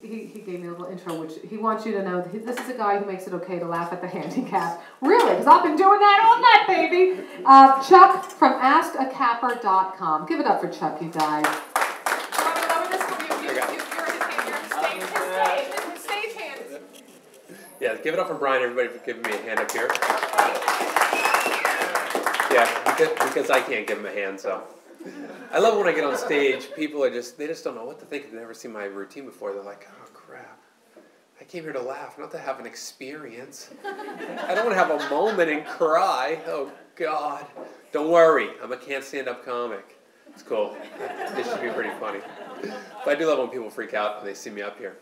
He gave me a little intro, which he wants you to know that this is a guy who makes it okay to laugh at the handicap. Really, because I've been doing that all night, baby. Chuck from askacapper.com. Give it up for Chuck, you guys. Stage hand. Yeah, give it up for Brian, everybody, for giving me a hand up here. Yeah, because I can't give him a hand, so. I love when I get on stage, people are they just don't know what to think. They've never seen my routine before. They're like, oh crap, I came here to laugh, not to have an experience. I don't want to have a moment and cry. Oh God. Don't worry, I'm a can't stand up comic. It's cool. This should be pretty funny. But I do love when people freak out when they see me up here.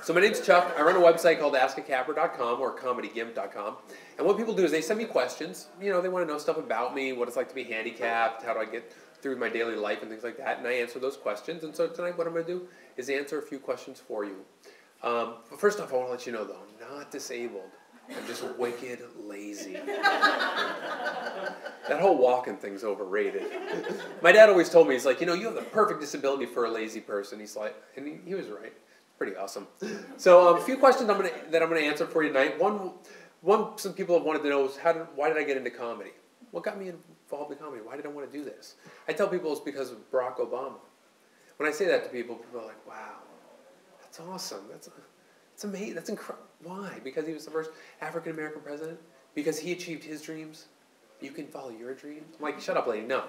So my name's Chuck. I run a website called askacapper.com or comedygimp.com. And what people do is they send me questions. You know, they want to know stuff about me, what it's like to be handicapped, how do I get through my daily life and things like that. And I answer those questions. And so tonight what I'm going to do is answer a few questions for you. But first off, I want to let you know, though, I'm not disabled. I'm just wicked lazy. That whole walking thing's overrated. My dad always told me, he's like, you know, you have the perfect disability for a lazy person. He's like, and he was right. Pretty awesome. So a few questions that I'm going to answer for you tonight. One some people have wanted to know is why did I get into comedy? What got me involved in comedy? Why did I want to do this? I tell people it's because of Barack Obama. When I say that to people, people are like, wow, that's awesome. That's amazing. That's incredible. Why? Because he was the first African-American president? Because he achieved his dreams? You can follow your dreams? I'm like, shut up, lady, no.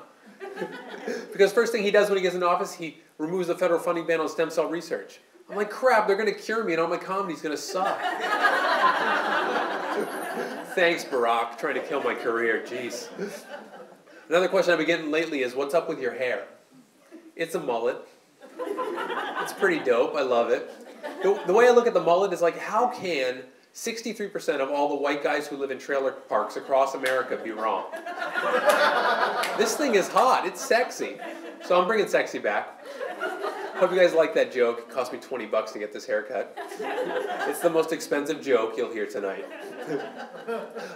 Because first thing he does when he gets into office, he removes the federal funding ban on stem cell research. I'm like, crap, they're going to cure me and all my comedy's going to suck. Thanks, Barack, trying to kill my career, jeez. Another question I've been getting lately is, what's up with your hair? It's a mullet. It's pretty dope, I love it. The way I look at the mullet is like, how can 63% of all the white guys who live in trailer parks across America be wrong? This thing is hot, it's sexy. So I'm bringing sexy back. Hope you guys like that joke. It cost me $20 to get this haircut. It's the most expensive joke you'll hear tonight.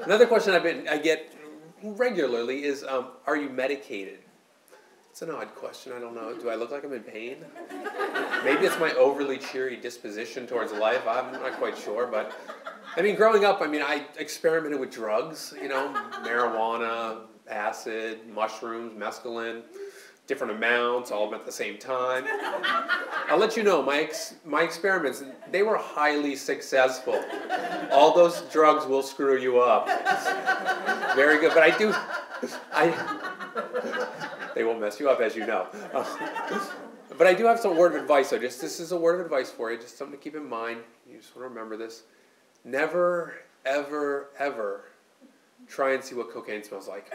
Another question I get regularly is, are you medicated? It's an odd question. I don't know. Do I look like I'm in pain? Maybe it's my overly cheery disposition towards life. I'm not quite sure. But, I mean, growing up, I experimented with drugs, you know, marijuana, acid, mushrooms, mescaline. Different amounts, all of them at the same time. I'll let you know, my experiments, they were highly successful. All those drugs will screw you up. Very good, but they won't mess you up, as you know. But I do have some word of advice, so this is a word of advice for you, just something to keep in mind. You just want to remember this. Never, ever, ever try and see what cocaine smells like.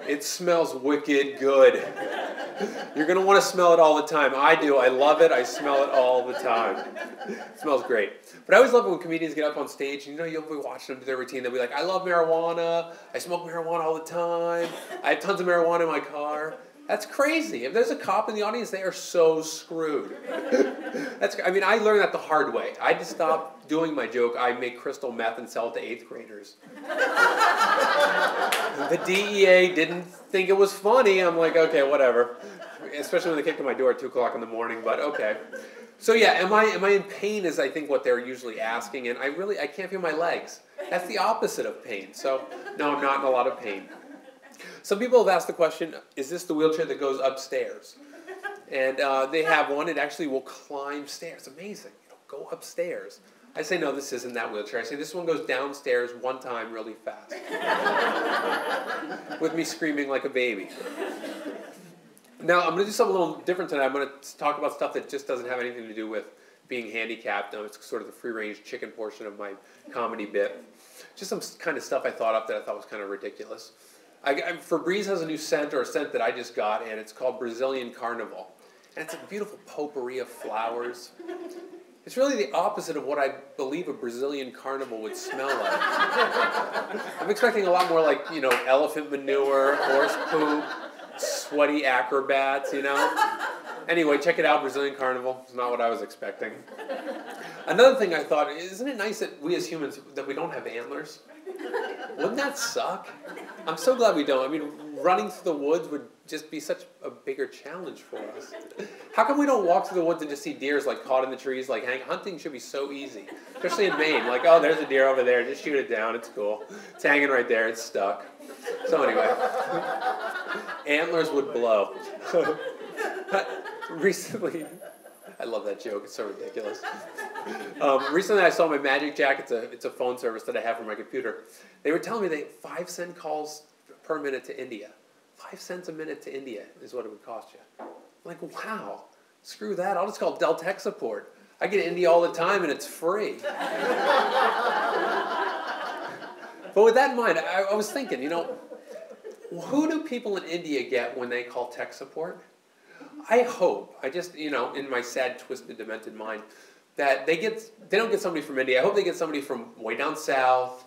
It smells wicked good. You're going to want to smell it all the time. I do. I love it. I smell it all the time. It smells great. But I always love it when comedians get up on stage. And, you know, you'll be watching them do their routine. They'll be like, I love marijuana. I smoke marijuana all the time. I have tons of marijuana in my car. That's crazy. If there's a cop in the audience, they are so screwed. I learned that the hard way. I just stopped doing my joke. I make crystal meth and sell it to 8th graders. The DEA didn't think it was funny. I'm like, okay, whatever. Especially when they kicked on my door at 2 o'clock in the morning, but okay. So yeah, am I in pain is I think what they're usually asking, and I can't feel my legs. That's the opposite of pain. So no, I'm not in a lot of pain. Some people have asked the question, is this the wheelchair that goes upstairs? And they have one. It actually will climb stairs. Amazing. Go upstairs. I say, no, this isn't that wheelchair. I say, this one goes downstairs one time really fast. With me screaming like a baby. Now, I'm going to do something a little different tonight. I'm going to talk about stuff that just doesn't have anything to do with being handicapped. It's sort of the free-range chicken portion of my comedy bit. Just some kind of stuff I thought up that I thought was kind of ridiculous. Febreze has a new scent, or a scent that I just got, and it's called Brazilian Carnival. And it's a beautiful potpourri of flowers. It's really the opposite of what I believe a Brazilian carnival would smell like. I'm expecting a lot more like, you know, elephant manure, horse poop, sweaty acrobats, you know. Anyway, check it out, Brazilian Carnival. It's not what I was expecting. Another thing I thought, isn't it nice that we as humans, that we don't have antlers? Wouldn't that suck? I'm so glad we don't. I mean, running through the woods would just be such a bigger challenge for us. How come we don't walk through the woods and just see deers like caught in the trees? Like hunting should be so easy, especially in Maine. Like, oh, there's a deer over there. Just shoot it down. It's cool. It's hanging right there. It's stuck. So anyway, antlers would blow. Recently, I love that joke. It's so ridiculous. Recently, I saw my Magic Jack. It's a phone service that I have for my computer. They were telling me they 5-cent calls per minute to India. 5 cents a minute to India is what it would cost you. I'm like, wow, screw that. I'll just call Dell Tech Support. I get to India all the time and it's free. But with that in mind, I was thinking, you know, who do people in India get when they call tech support? I hope, I just, you know, in my sad, twisted, demented mind, that they don't get somebody from India. I hope they get somebody from way down south,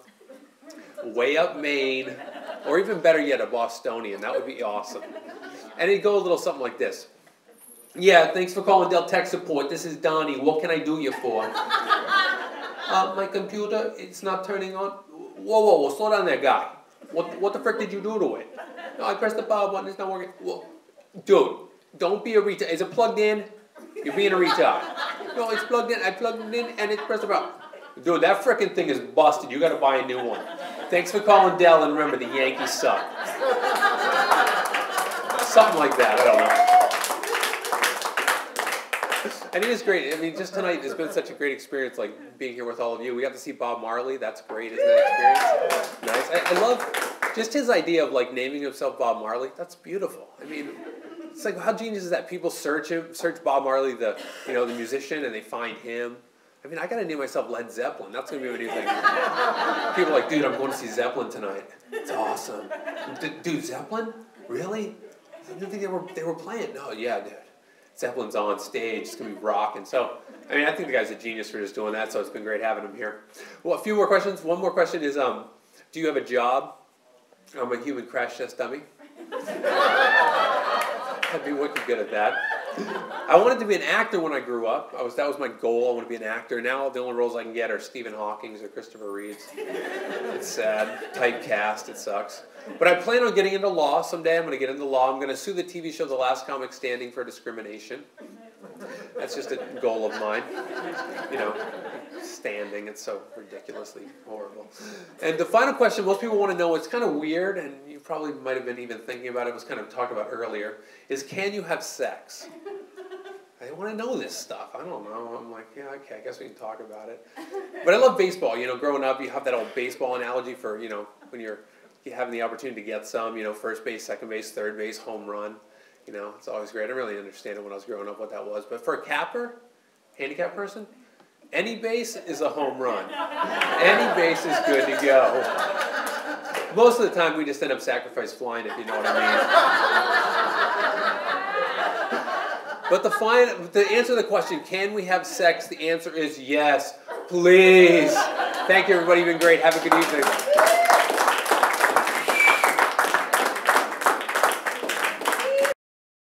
way up Maine, or even better yet, a Bostonian. That would be awesome. And it'd go a little something like this. Yeah, thanks for calling Dell Tech Support. This is Donnie. What can I do you for? My computer, it's not turning on. Whoa, slow down there, guy. What the frick did you do to it? No, I pressed the power button. It's not working. Whoa. Dude, don't be a retard. Is it plugged in? You're being a retard. No, it's plugged in. I plugged it in and it's pressed the power. Dude, that frickin' thing is busted. You got to buy a new one. Thanks for calling Dell, and remember, the Yankees suck. Something like that. I don't know. And it is great. I mean, just tonight has been such a great experience, like being here with all of you. We got to see Bob Marley. That's great, isn't that experience? Nice. I love just his idea of like naming himself Bob Marley. That's beautiful. I mean, it's like how genius is that? People search Bob Marley, the musician, and they find him. I mean, I got to name myself Led Zeppelin. That's going to be a new thing. People are like, dude, I'm going to see Zeppelin tonight. It's awesome. Dude, Zeppelin? Really? I didn't think they were playing. No, yeah, dude. Zeppelin's on stage. It's going to be rocking. So, I mean, I think the guy's a genius for just doing that, so it's been great having him here. Well, a few more questions. One more question is, do you have a job? I'm a human crash test dummy. I'd be wicked good at that. I wanted to be an actor when I grew up. That was my goal. I want to be an actor. Now the only roles I can get are Stephen Hawking's or Christopher Reeve's. It's sad. Typecast. It sucks. But I plan on getting into law someday. I'm going to get into law. I'm going to sue the TV show The Last Comic Standing for discrimination. That's just a goal of mine. You know, standing. It's so ridiculously horrible. And the final question most people want to know, it's kind of weird, and you probably might have been even thinking about it, was kind of talked about earlier, is can you have sex? I want to know this stuff. I don't know. I'm like, yeah, okay, I guess we can talk about it. But I love baseball. You know, growing up, you have that old baseball analogy for, you know, when you're having the opportunity to get some, you know, first base, second base, third base, home run. You know, it's always great. I didn't really understand it when I was growing up what that was. But for a capper, handicapped person, any base is a home run. Any base is good to go. Most of the time, we just end up sacrifice flying, if you know what I mean. But to answer the question, can we have sex? The answer is yes. Please. Thank you, everybody. You've been great. Have a good evening.